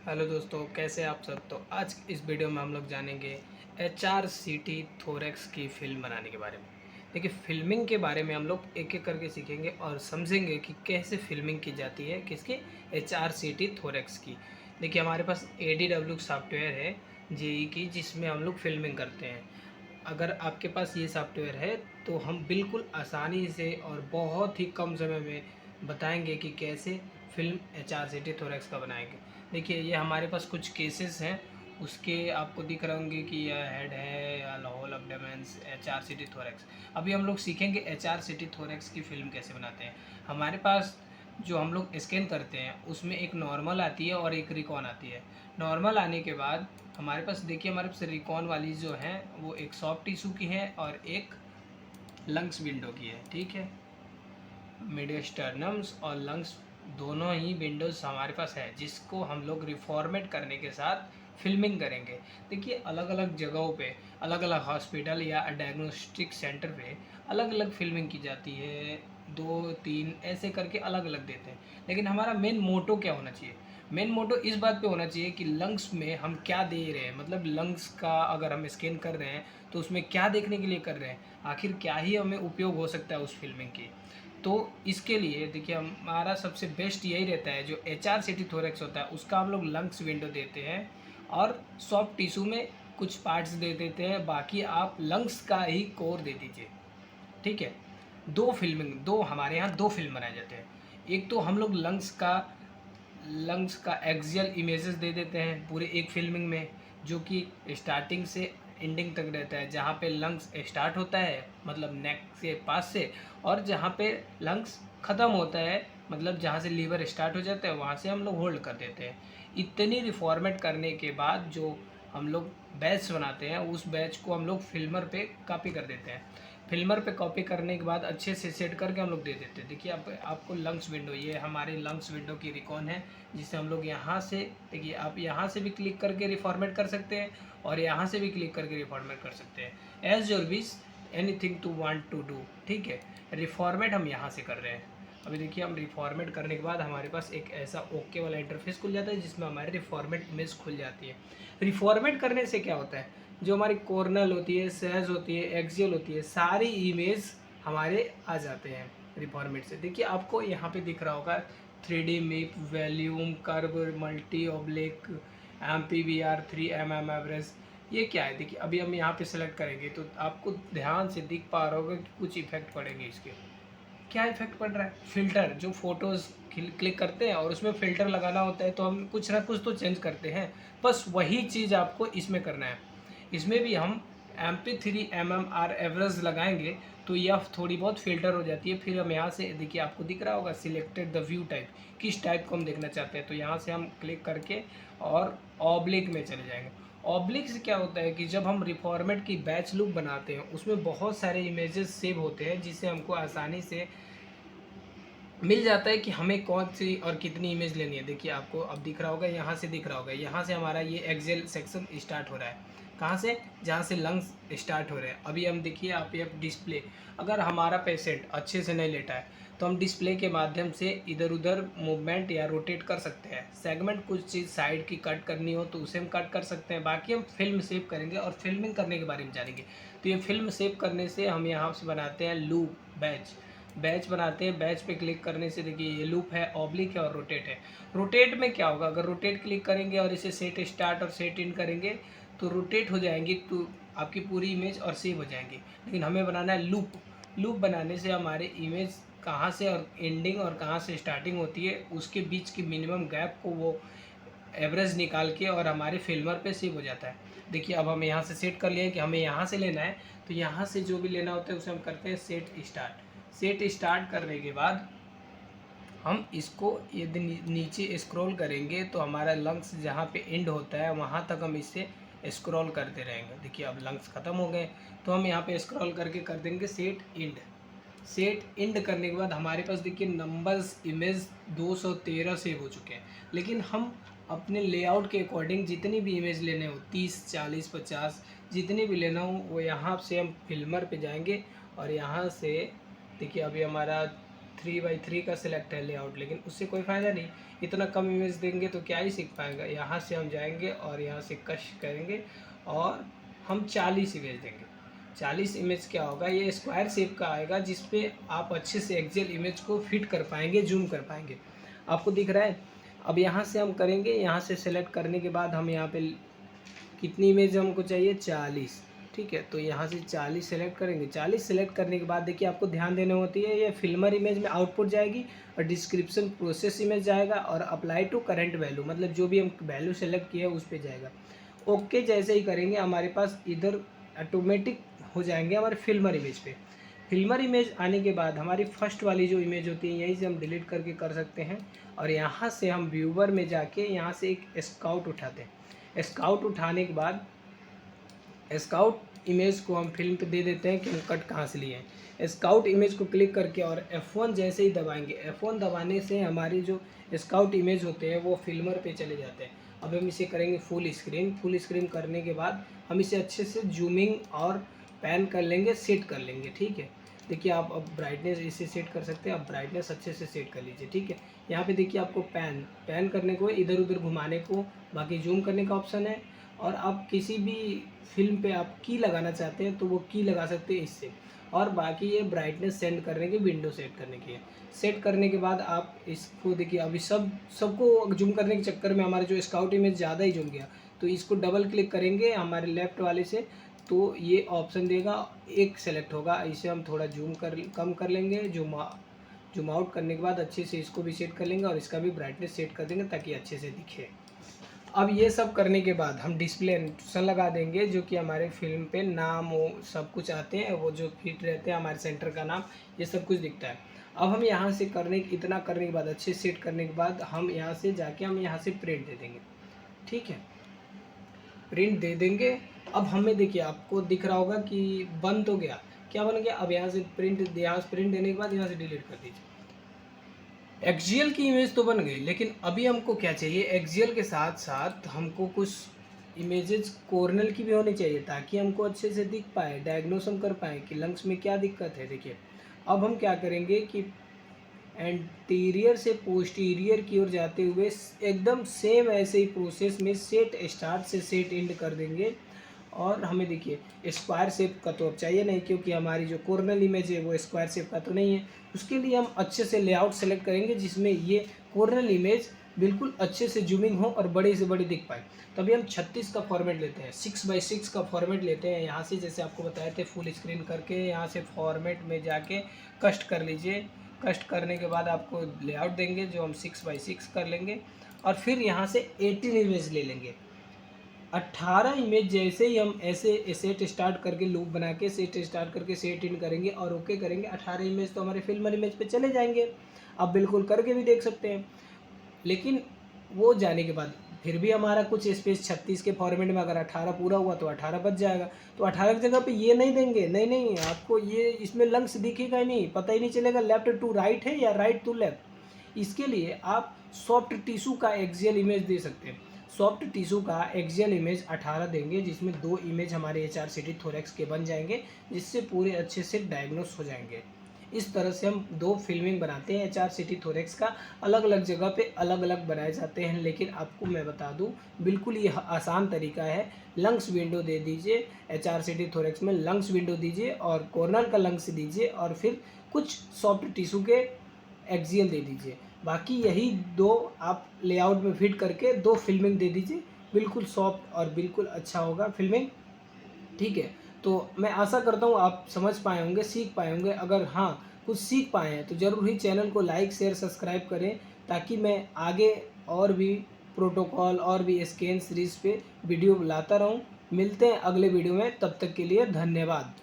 Hello दोस्तों, कैसे आप सब। तो आज इस वीडियो में हम लोग जानेंगे HRCT थोरैक्स की फ़िल्म बनाने के बारे में। देखिए, फ़िल्मिंग के बारे में हम लोग एक एक करके सीखेंगे और समझेंगे कि कैसे फ़िल्मिंग की जाती है किसकी, HRCT थोरैक्स की। देखिए, हमारे पास ADW सॉफ्टवेयर है जेई की, जिसमें हम लोग फ़िल्मिंग करते हैं। अगर आपके पास ये सॉफ्टवेयर है तो हम बिल्कुल आसानी से और बहुत ही कम समय में बताएंगे कि कैसे फ़िल्म HRCT थोरैक्स का बनाएंगे। देखिए, ये हमारे पास कुछ केसेस हैं, उसके आपको दिख रहे होंगे कि यह हेड है या होल अब्डोमेन्स, HRCT थोरैक्स। अभी हम लोग सीखेंगे HRCT थोरैक्स की फ़िल्म कैसे बनाते हैं। हमारे पास जो हम लोग स्कैन करते हैं उसमें एक नॉर्मल आती है और एक रिकॉन आती है। नॉर्मल आने के बाद हमारे पास देखिए, हमारे पास रिकॉन वाली जो है वो एक सॉफ्ट टिश्यू की है और एक लंग्स विंडो की है। ठीक है, मीडियस्टर्नम्स और लंग्स दोनों ही विंडोज़ हमारे पास है, जिसको हम लोग रिफॉर्मेट करने के साथ फिल्मिंग करेंगे। देखिए, अलग अलग जगहों पे, अलग अलग हॉस्पिटल या डायग्नोस्टिक सेंटर पे अलग अलग फिल्मिंग की जाती है, दो तीन ऐसे करके अलग अलग देते हैं। लेकिन हमारा मेन मोटो क्या होना चाहिए? मेन मोटो इस बात पे होना चाहिए कि लंग्स में हम क्या दे रहे हैं, मतलब लंग्स का अगर हम स्कैन कर रहे हैं तो उसमें क्या देखने के लिए कर रहे हैं, आखिर क्या ही हमें उपयोग हो सकता है उस फिल्मिंग की। तो इसके लिए देखिए, हमारा सबसे बेस्ट यही रहता है, जो HRCT थोरैक्स होता है उसका हम लोग लंग्स विंडो देते हैं और सॉफ्ट टिश्यू में कुछ पार्ट्स दे देते हैं, बाकी आप लंग्स का ही कोर दे दीजिए। ठीक है, दो हमारे यहाँ दो फिल्म बनाए जाते हैं। एक तो हम लोग लंग्स का एक्सियल इमेजेस दे देते हैं पूरे एक फिल्मिंग में, जो कि स्टार्टिंग से एंडिंग तक रहता है। जहाँ पे लंग्स स्टार्ट होता है मतलब नेक से पास से, और जहाँ पे लंग्स ख़त्म होता है मतलब जहाँ से लीवर स्टार्ट हो जाता है वहाँ से हम लोग होल्ड कर देते हैं। इतनी रिफॉर्मेट करने के बाद जो हम लोग बैच बनाते हैं, उस बैच को हम लोग फिल्मर पे कॉपी कर देते हैं। फिल्मर पे कॉपी करने के बाद अच्छे से सेट करके हम लोग दे देते हैं। देखिए, आपको लंग्स विंडो, ये हमारे लंग्स विंडो की रिकॉन है, जिसे हम लोग यहाँ से, देखिए आप यहाँ से भी क्लिक करके रिफॉर्मेट कर सकते हैं और यहाँ से भी क्लिक करके रिफॉर्मेट कर सकते हैं। As your wish, anything to want to do. ठीक है, रिफॉर्मेट हम यहाँ से कर रहे हैं। अभी देखिए, हम रिफॉर्मेट करने के बाद हमारे पास एक ऐसा ओके वाला इंटरफेस खुल जाता है, जिसमें हमारी रिफॉर्मेट इमेज खुल जाती है। रिफॉर्मेट करने से क्या होता है, जो हमारी कॉर्नल होती है, सहज होती है, एक्सियल होती है, सारी इमेज हमारे आ जाते हैं रिफॉर्मेट से। देखिए, आपको यहाँ पे दिख रहा होगा 3D MIP, volume, curve, multi oblique, MPVR, 3mm average. ये क्या है? देखिए, अभी हम यहाँ पे सेलेक्ट करेंगे तो आपको ध्यान से दिख पा रहा होगा कि कुछ इफेक्ट पड़ेंगे इसके। क्या इफेक्ट पड़ रहा है? फ़िल्टर, जो फ़ोटोज़ क्लिक करते हैं और उसमें फ़िल्टर लगाना होता है तो हम कुछ ना कुछ तो चेंज करते हैं। बस वही चीज़ आपको इसमें करना है। इसमें भी हम MP3 mmR एवरेज लगाएंगे तो यह थोड़ी बहुत फ़िल्टर हो जाती है। फिर हम यहाँ से, देखिए आपको दिख रहा होगा सिलेक्टेड द व्यू टाइप, किस टाइप को हम देखना चाहते हैं, तो यहाँ से हम क्लिक करके और ऑब्लिक में चले जाएंगे। ऑब्लिक से क्या होता है कि जब हम रिफॉर्मेट की बैच लूप बनाते हैं उसमें बहुत सारे इमेजेस सेव होते हैं, जिससे हमको आसानी से मिल जाता है कि हमें कौन सी और कितनी इमेज लेनी है। देखिए, आपको अब दिख रहा होगा, यहाँ से दिख रहा होगा, यहाँ से हमारा ये एक्सेल सेक्शन स्टार्ट हो रहा है। कहाँ से? जहाँ से लंग्स स्टार्ट हो रहे हैं। अभी हम देखिए, आप ये डिस्प्ले, अगर हमारा पेशेंट अच्छे से नहीं लेटा है तो हम डिस्प्ले के माध्यम से इधर उधर मूवमेंट या रोटेट कर सकते हैं। सेगमेंट, कुछ चीज़ साइड की कट करनी हो तो उसे हम कट कर सकते हैं। बाकी हम फिल्म सेव करेंगे और फिल्मिंग करने के बारे में जानेंगे। तो ये फिल्म सेव करने से हम यहाँ से बनाते हैं लूप, बैच बनाते हैं। बैच पे क्लिक करने से देखिए, ये लूप है, ऑब्लिक है और रोटेट है। रोटेट में क्या होगा, अगर रोटेट क्लिक करेंगे और इसे सेट स्टार्ट और सेट इन करेंगे तो रोटेट हो जाएंगी, तो आपकी पूरी इमेज और सेव हो जाएंगी। लेकिन हमें बनाना है लूप। लूप बनाने से हमारे इमेज कहाँ से और एंडिंग और कहाँ से स्टार्टिंग होती है, उसके बीच की मिनिमम गैप को वो एवरेज निकाल के और हमारे फिल्मर पे सेव हो जाता है। देखिए, अब हम यहाँ से सेट कर लिए कि हमें यहाँ से लेना है, तो यहाँ से जो भी लेना होता है उसे हम करते हैं सेट स्टार्ट। सेट स्टार्ट करने के बाद हम इसको यदि नीचे स्क्रॉल करेंगे तो हमारा लंग्स जहाँ पे एंड होता है वहाँ तक हम इसे स्क्रॉल करते रहेंगे। देखिए, अब लंग्स ख़त्म हो गए तो हम यहाँ पे स्क्रॉल करके कर देंगे सेट एंड। सेट एंड करने के बाद हमारे पास देखिए नंबर्स इमेज 213 सेव हो चुके हैं। लेकिन हम अपने लेआउट के अकॉर्डिंग जितनी भी इमेज लेने हो, 30, 40, 50, जितनी भी लेना हो वो यहाँ से हम फिल्मर पे जाएंगे और यहाँ से देखिए, अभी हमारा 3x3 का सिलेक्ट है लेआउट, लेकिन उससे कोई फ़ायदा नहीं। इतना कम इमेज देंगे तो क्या ही सीख पाएगा। यहाँ से हम जाएंगे और यहाँ से कश करेंगे और हम 40 इमेज देंगे। 40 इमेज क्या होगा, ये स्क्वायर शेप का आएगा जिस पे आप अच्छे से एक्सेल इमेज को फिट कर पाएंगे, जूम कर पाएंगे। आपको दिख रहा है। अब यहाँ से हम करेंगे, यहाँ से सेलेक्ट करने के बाद हम यहाँ पे कितनी इमेज हमको चाहिए, 40। ठीक है, तो यहाँ से 40 सेलेक्ट करेंगे। 40 सेलेक्ट करने के बाद देखिए आपको ध्यान देने होती है, ये फिल्मर इमेज में आउटपुट जाएगी और डिस्क्रिप्शन प्रोसेस इमेज जाएगा और अप्लाई टू करंट वैल्यू, मतलब जो भी हम वैल्यू सेलेक्ट किए उस पर जाएगा। ओके जैसे ही करेंगे हमारे पास इधर ऑटोमेटिक हो जाएंगे हमारे फिल्मर इमेज पे। फिल्मर इमेज आने के बाद हमारी फर्स्ट वाली जो इमेज होती है यहीं से हम डिलीट करके कर सकते हैं और यहाँ से हम व्यूवर में जाके यहाँ से एक स्काउट उठाते हैं। स्काउट उठाने के बाद स्काउट इमेज को हम फिल्म पे दे देते हैं कि हम कट कहाँ से लिए हैं। स्काउट इमेज को क्लिक करके और F1 जैसे ही दबाएंगे, F1 दबाने से हमारी जो स्काउट इमेज होते हैं वो फिल्मर पे चले जाते हैं। अब हम इसे करेंगे फुल स्क्रीन। फुल स्क्रीन करने के बाद हम इसे अच्छे से जूमिंग और पैन कर लेंगे, सेट कर लेंगे। ठीक है, देखिए आप अब ब्राइटनेस इसे सेट कर सकते हैं। अब ब्राइटनेस अच्छे से सेट कर लीजिए। ठीक है, यहाँ पे देखिए आपको पैन करने को, इधर उधर घुमाने को, बाकी जूम करने का ऑप्शन है। और आप किसी भी फिल्म पे आप की लगाना चाहते हैं तो वो की लगा सकते हैं इससे। और बाकी ये ब्राइटनेस सेंड करने की, विंडो सेट करने की है। सेट करने के बाद आप इसको देखिए, अभी सबको जूम करने के चक्कर में हमारा जो स्काउट इमेज ज़्यादा ही जूम गया, तो इसको डबल क्लिक करेंगे हमारे लेफ़्ट वाले से तो ये ऑप्शन देगा, एक सेलेक्ट होगा। इसे हम थोड़ा कम कर लेंगे। जूम आउट करने के बाद अच्छे से इसको भी सेट कर लेंगे और इसका भी ब्राइटनेस सेट कर देंगे ताकि अच्छे से दिखे। अब ये सब करने के बाद हम डिस्प्ले एनिमेशन लगा देंगे जो कि हमारे फिल्म पे नाम हो, सब कुछ आते हैं, वो जो फिट रहते हैं, हमारे सेंटर का नाम, ये सब कुछ दिखता है। अब हम यहाँ से इतना करने के बाद, अच्छे सेट करने के बाद हम यहाँ से जाके हम यहाँ से प्रिंट दे देंगे। ठीक है, प्रिंट दे देंगे। अब हमें देखिए आपको दिख रहा होगा कि बन तो गया, क्या बन गया। अब यहाँ से प्रिंट देने के बाद यहाँ से डिलीट कर दीजिए। एक्सियल की इमेज तो बन गई, लेकिन अभी हमको क्या चाहिए, एक्सियल के साथ साथ हमको कुछ इमेजेस कॉर्नल की भी होनी चाहिए ताकि हमको अच्छे से दिख पाए, डायग्नोस हम कर पाए कि लंग्स में क्या दिक्कत है। देखिए अब हम क्या करेंगे कि एंटीरियर से पोस्टीरियर की ओर जाते हुए एकदम सेम ऐसे ही प्रोसेस में सेट स्टार्ट से सेट एंड कर देंगे। और हमें देखिए स्क्वायर शेप का तो अब चाहिए नहीं, क्योंकि हमारी जो कॉर्नर इमेज है वो स्क्वायर शेप का तो नहीं है। उसके लिए हम अच्छे से लेआउट सेलेक्ट करेंगे जिसमें ये कॉर्नर इमेज बिल्कुल अच्छे से जूमिंग हो और बड़े से बड़ी दिख पाए। तभी हम 36 का फॉर्मेट लेते हैं, 6x6 का फॉर्मेट लेते हैं। यहाँ से जैसे आपको बताए थे फुल स्क्रीन करके यहाँ से फॉर्मेट में जाके कस्ट कर लीजिए। कस्ट करने के बाद आपको लेआउट देंगे जो हम 6x6 कर लेंगे और फिर यहाँ से 18 इमेज ले लेंगे। 18 इमेज जैसे ही हम ऐसे सेट स्टार्ट करके लूप बना के सेट स्टार्ट करके सेट इन करेंगे और ओके करेंगे, 18 इमेज तो हमारे फिल्मर इमेज पे चले जाएंगे। आप बिल्कुल करके भी देख सकते हैं। लेकिन वो जाने के बाद फिर भी हमारा कुछ स्पेस 36 के फॉर्मेट में अगर 18 पूरा हुआ तो 18 बच जाएगा। तो 18 की जगह पे ये नहीं देंगे, नहीं आपको ये इसमें लंग्स दिखेगा ही नहीं, पता ही नहीं चलेगा लेफ्ट टू राइट है या राइट टू लेफ्ट। इसके लिए आप सॉफ्ट टिश्यू का एक्सियल इमेज दे सकते हैं। सॉफ्ट टिश्यू का एक्सियल इमेज 18 देंगे जिसमें 2 इमेज हमारे HRCT थोरैक्स के बन जाएंगे जिससे पूरे अच्छे से डायग्नोस हो जाएंगे। इस तरह से हम 2 फिल्मिंग बनाते हैं। HRCT थोरैक्स का अलग अलग जगह पे अलग अलग बनाए जाते हैं, लेकिन आपको मैं बता दूं बिल्कुल ये आसान तरीका है। लंग्स विंडो दे दीजिए, HRCT थोरैक्स में लंग्स विंडो दीजिए और कॉर्नर का लंग्स दीजिए और फिर कुछ सॉफ्ट टिश्यू के एक्सियल दे दीजिए। बाकी यही 2 आप लेआउट में फिट करके 2 फिल्मिंग दे दीजिए, बिल्कुल सॉफ्ट और बिल्कुल अच्छा होगा फिल्मिंग। ठीक है, तो मैं आशा करता हूँ आप समझ पाए होंगे, सीख पाए होंगे। अगर हाँ कुछ सीख पाए हैं तो ज़रूर ही चैनल को लाइक शेयर सब्सक्राइब करें ताकि मैं आगे और भी प्रोटोकॉल और भी स्कैन सीरीज़ पे वीडियो लाता रहूँ। मिलते हैं अगले वीडियो में, तब तक के लिए धन्यवाद।